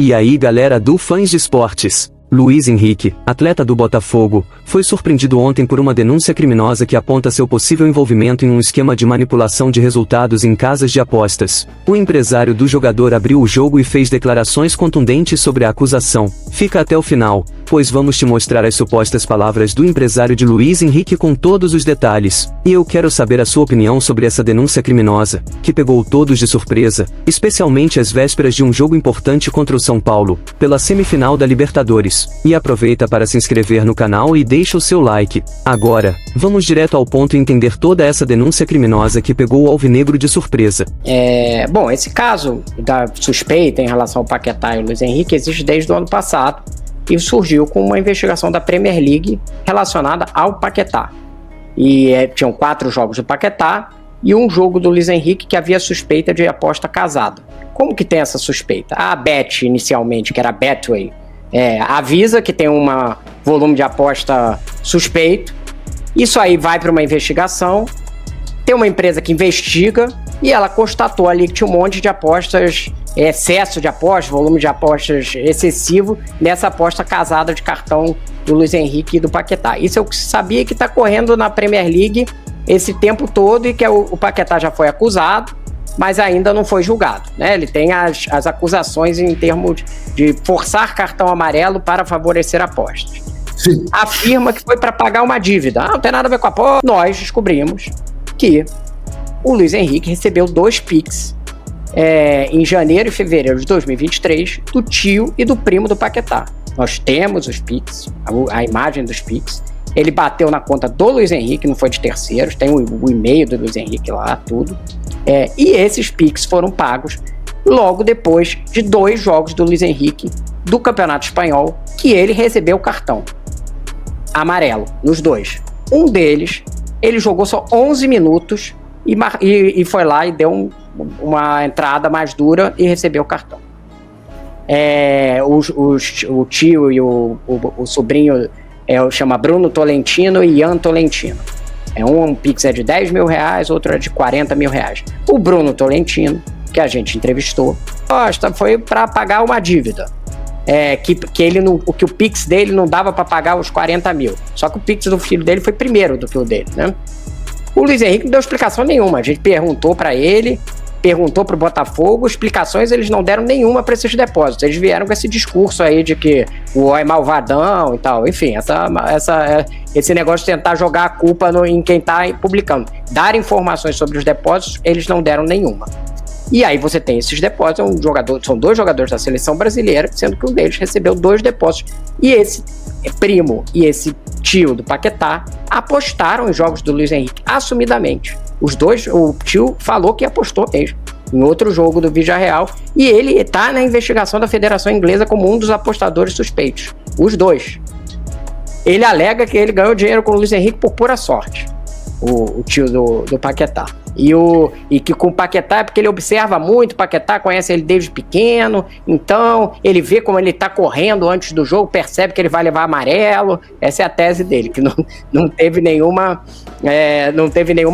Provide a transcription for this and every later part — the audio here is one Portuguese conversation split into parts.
E aí galera do Fãs de Esportes, Luiz Henrique, atleta do Botafogo, foi surpreendido ontem por uma denúncia criminosa que aponta seu possível envolvimento em um esquema de manipulação de resultados em casas de apostas. O empresário do jogador abriu o jogo e fez declarações contundentes sobre a acusação. Fica até o final, pois vamos te mostrar as supostas palavras do empresário de Luiz Henrique com todos os detalhes. E eu quero saber a sua opinião sobre essa denúncia criminosa, que pegou todos de surpresa, especialmente às vésperas de um jogo importante contra o São Paulo, pela semifinal da Libertadores. E aproveita para se inscrever no canal e deixa o seu like. Agora, vamos direto ao ponto e entender toda essa denúncia criminosa que pegou o alvinegro de surpresa. Bom, esse caso da suspeita em relação ao Paquetá e o Luiz Henrique existe desde o ano passado e surgiu com uma investigação da Premier League relacionada ao Paquetá. E tinham 4 jogos do Paquetá e um jogo do Luiz Henrique que havia suspeita de aposta casada. Como que tem essa suspeita? A Bet, inicialmente, que era a Betway, avisa que tem um volume de aposta suspeito. Isso aí vai para uma investigação. Tem uma empresa que investiga e ela constatou ali que tinha um monte de apostas, excesso de apostas, volume de apostas excessivo nessa aposta casada de cartão do Luiz Henrique e do Paquetá. Isso é o que se sabia que está correndo na Premier League esse tempo todo e que o Paquetá já foi acusado, mas ainda não foi julgado, né? Ele tem as acusações em termos de forçar cartão amarelo para favorecer apostas. Sim. Afirma que foi para pagar uma dívida. Não tem nada a ver com a aposta. Nós descobrimos que o Luiz Henrique recebeu 2 Pix em janeiro e fevereiro de 2023 do tio e do primo do Paquetá. Nós temos os Pix, a imagem dos Pix. Ele bateu na conta do Luiz Henrique, não foi de terceiros, tem o e-mail do Luiz Henrique lá, tudo. E esses Pix foram pagos logo depois de 2 jogos do Luiz Henrique do Campeonato Espanhol, que ele recebeu o cartão amarelo nos 2. Um deles, ele jogou só 11 minutos e foi lá e deu uma entrada mais dura e recebeu o cartão. O tio e o sobrinho chama Bruno Tolentino e Ian Tolentino. Um Pix é de 10 mil reais, outro é de 40 mil reais. O Bruno Tolentino, que a gente entrevistou, foi para pagar uma dívida. Que o Pix dele não dava para pagar os 40 mil. Só que o Pix do filho dele foi primeiro do que o dele, né? O Luiz Henrique não deu explicação nenhuma. A gente perguntou para ele, perguntou para o Botafogo, explicações eles não deram nenhuma para esses depósitos. Eles vieram com esse discurso aí de que o O é malvadão e tal. Enfim, esse negócio de tentar jogar a culpa em quem está publicando. Dar informações sobre os depósitos, eles não deram nenhuma. E aí você tem esses depósitos, são 2 jogadores da seleção brasileira, sendo que um deles recebeu 2 depósitos. E esse primo e esse tio do Paquetá apostaram em jogos do Luiz Henrique assumidamente. Os 2, o tio falou que apostou mesmo em outro jogo do Villarreal e ele está na investigação da Federação Inglesa como um dos apostadores suspeitos. Os 2. Ele alega que ele ganhou dinheiro com o Luiz Henrique por pura sorte, o tio do Paquetá. E que com o Paquetá é porque ele observa muito, o Paquetá conhece ele desde pequeno, então ele vê como ele tá correndo antes do jogo, percebe que ele vai levar amarelo. Essa é a tese dele, que não teve nenhuma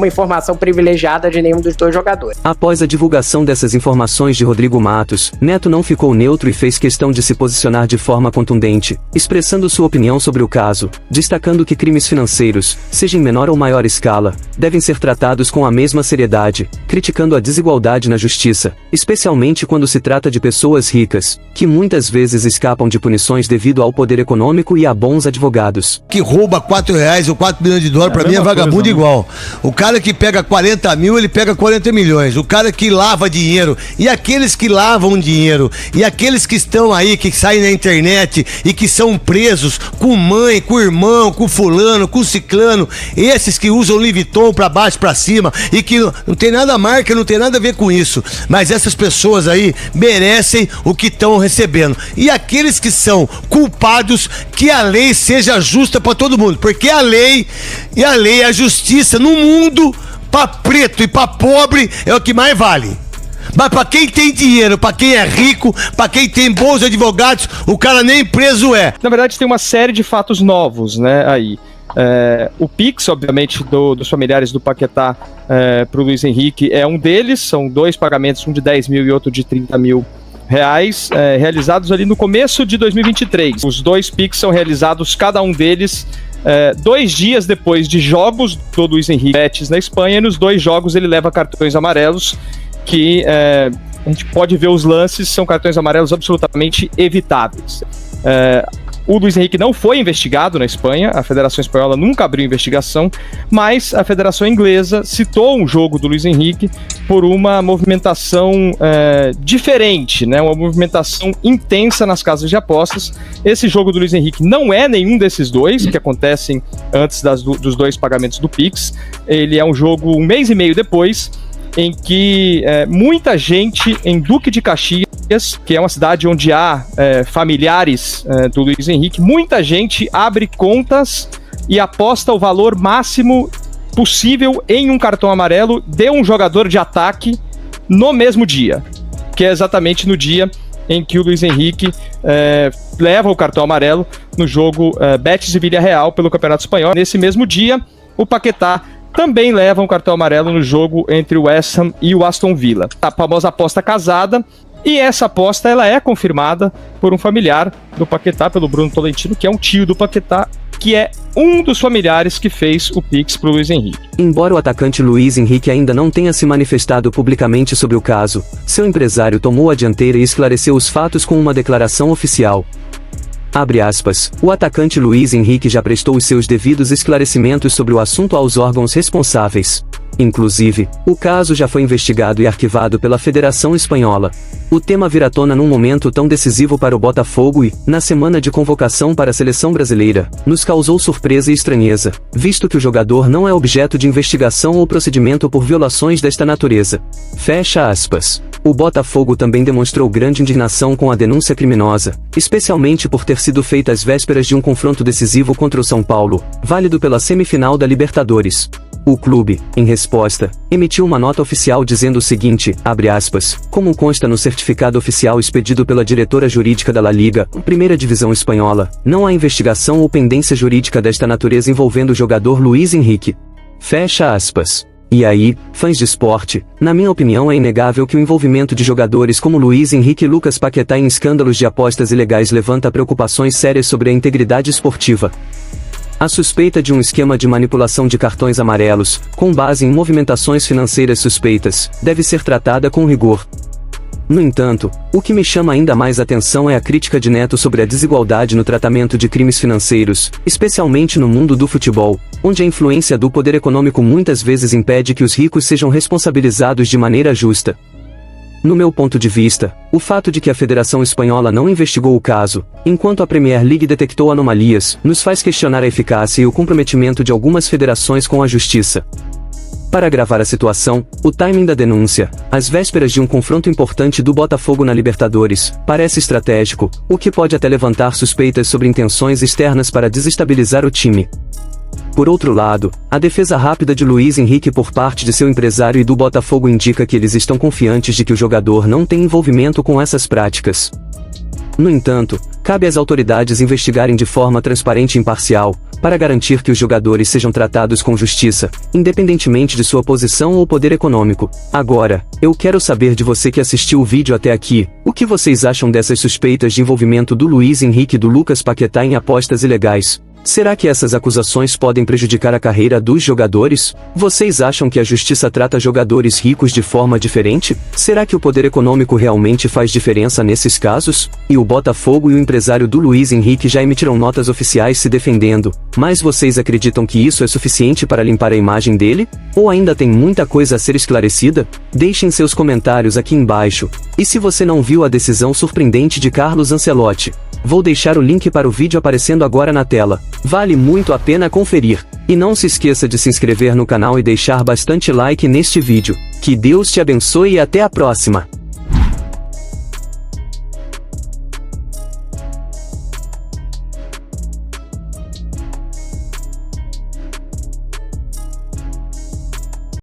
informação privilegiada de nenhum dos 2 jogadores. Após a divulgação dessas informações de Rodrigo Matos, Neto não ficou neutro e fez questão de se posicionar de forma contundente, expressando sua opinião sobre o caso, destacando que crimes financeiros, seja em menor ou maior escala, devem ser tratados com a mesma seriedade, criticando a desigualdade na justiça, especialmente quando se trata de pessoas ricas, que muitas vezes escapam de punições devido ao poder econômico e a bons advogados. Que rouba R$4 ou 4 milhões de dólares, pra mim é vagabundo igual. O cara que pega 40 mil, ele pega 40 milhões. O cara que lava dinheiro, e aqueles que lavam dinheiro, e aqueles que estão aí, que saem na internet e que são presos com mãe, com irmão, com fulano, com ciclano, esses que usam Louis Vuitton pra baixo, pra cima, e que não tem nada marca, não tem nada a ver com isso, mas essas pessoas aí merecem o que estão recebendo. E aqueles que são culpados, que a lei seja justa para todo mundo, porque a lei é a justiça no mundo, para preto e para pobre é o que mais vale. Mas para quem tem dinheiro, para quem é rico, para quem tem bons advogados, o cara nem preso é. Na verdade tem uma série de fatos novos, né, aí. O Pix, obviamente, dos familiares do Paquetá para o Luiz Henrique é um deles, são 2 pagamentos, um de 10 mil e outro de 30 mil realizados ali no começo de 2023. Os 2 Pix são realizados, cada um deles, 2 dias depois de jogos do Luiz Henrique Betis na Espanha, e nos 2 jogos ele leva cartões amarelos que a gente pode ver os lances, são cartões amarelos absolutamente evitáveis. O Luiz Henrique não foi investigado na Espanha, a Federação Espanhola nunca abriu investigação, mas a Federação Inglesa citou um jogo do Luiz Henrique por uma movimentação diferente, né? Uma movimentação intensa nas casas de apostas. Esse jogo do Luiz Henrique não é nenhum desses 2 que acontecem antes dos 2 pagamentos do Pix. Ele é um jogo 1 mês e meio depois, em que muita gente em Duque de Caxias, que é uma cidade onde há familiares do Luiz Henrique, muita gente abre contas e aposta o valor máximo possível em um cartão amarelo de um jogador de ataque no mesmo dia, que é exatamente no dia em que o Luiz Henrique leva o cartão amarelo no jogo Betis e Villarreal pelo Campeonato Espanhol. Nesse mesmo dia, o Paquetá também leva um cartão amarelo no jogo entre o West Ham e o Aston Villa. A famosa aposta casada, e essa aposta ela é confirmada por um familiar do Paquetá, pelo Bruno Tolentino, que é um tio do Paquetá, que é um dos familiares que fez o Pix pro Luiz Henrique. Embora o atacante Luiz Henrique ainda não tenha se manifestado publicamente sobre o caso, seu empresário tomou a dianteira e esclareceu os fatos com uma declaração oficial. Abre aspas, o atacante Luiz Henrique já prestou os seus devidos esclarecimentos sobre o assunto aos órgãos responsáveis. Inclusive, o caso já foi investigado e arquivado pela Federação Espanhola. O tema vir à tona num momento tão decisivo para o Botafogo e, na semana de convocação para a seleção brasileira, nos causou surpresa e estranheza, visto que o jogador não é objeto de investigação ou procedimento por violações desta natureza. Fecha aspas. O Botafogo também demonstrou grande indignação com a denúncia criminosa, especialmente por ter sido feita às vésperas de um confronto decisivo contra o São Paulo, válido pela semifinal da Libertadores. O clube, em resposta, emitiu uma nota oficial dizendo o seguinte, abre aspas, como consta no certificado oficial expedido pela diretora jurídica da La Liga, primeira divisão espanhola, não há investigação ou pendência jurídica desta natureza envolvendo o jogador Luiz Henrique. Fecha aspas. E aí, fãs de esporte, na minha opinião é inegável que o envolvimento de jogadores como Luiz Henrique e Lucas Paquetá em escândalos de apostas ilegais levanta preocupações sérias sobre a integridade esportiva. A suspeita de um esquema de manipulação de cartões amarelos, com base em movimentações financeiras suspeitas, deve ser tratada com rigor. No entanto, o que me chama ainda mais atenção é a crítica de Neto sobre a desigualdade no tratamento de crimes financeiros, especialmente no mundo do futebol, onde a influência do poder econômico muitas vezes impede que os ricos sejam responsabilizados de maneira justa. No meu ponto de vista, o fato de que a Federação Espanhola não investigou o caso, enquanto a Premier League detectou anomalias, nos faz questionar a eficácia e o comprometimento de algumas federações com a justiça. Para agravar a situação, o timing da denúncia, às vésperas de um confronto importante do Botafogo na Libertadores, parece estratégico, o que pode até levantar suspeitas sobre intenções externas para desestabilizar o time. Por outro lado, a defesa rápida de Luiz Henrique por parte de seu empresário e do Botafogo indica que eles estão confiantes de que o jogador não tem envolvimento com essas práticas. No entanto, cabe às autoridades investigarem de forma transparente e imparcial, para garantir que os jogadores sejam tratados com justiça, independentemente de sua posição ou poder econômico. Agora, eu quero saber de você que assistiu o vídeo até aqui, o que vocês acham dessas suspeitas de envolvimento do Luiz Henrique e do Lucas Paquetá em apostas ilegais? Será que essas acusações podem prejudicar a carreira dos jogadores? Vocês acham que a justiça trata jogadores ricos de forma diferente? Será que o poder econômico realmente faz diferença nesses casos? E o Botafogo e o empresário do Luiz Henrique já emitiram notas oficiais se defendendo, mas vocês acreditam que isso é suficiente para limpar a imagem dele? Ou ainda tem muita coisa a ser esclarecida? Deixem seus comentários aqui embaixo. E se você não viu a decisão surpreendente de Carlos Ancelotti? Vou deixar o link para o vídeo aparecendo agora na tela. Vale muito a pena conferir. E não se esqueça de se inscrever no canal e deixar bastante like neste vídeo. Que Deus te abençoe e até a próxima!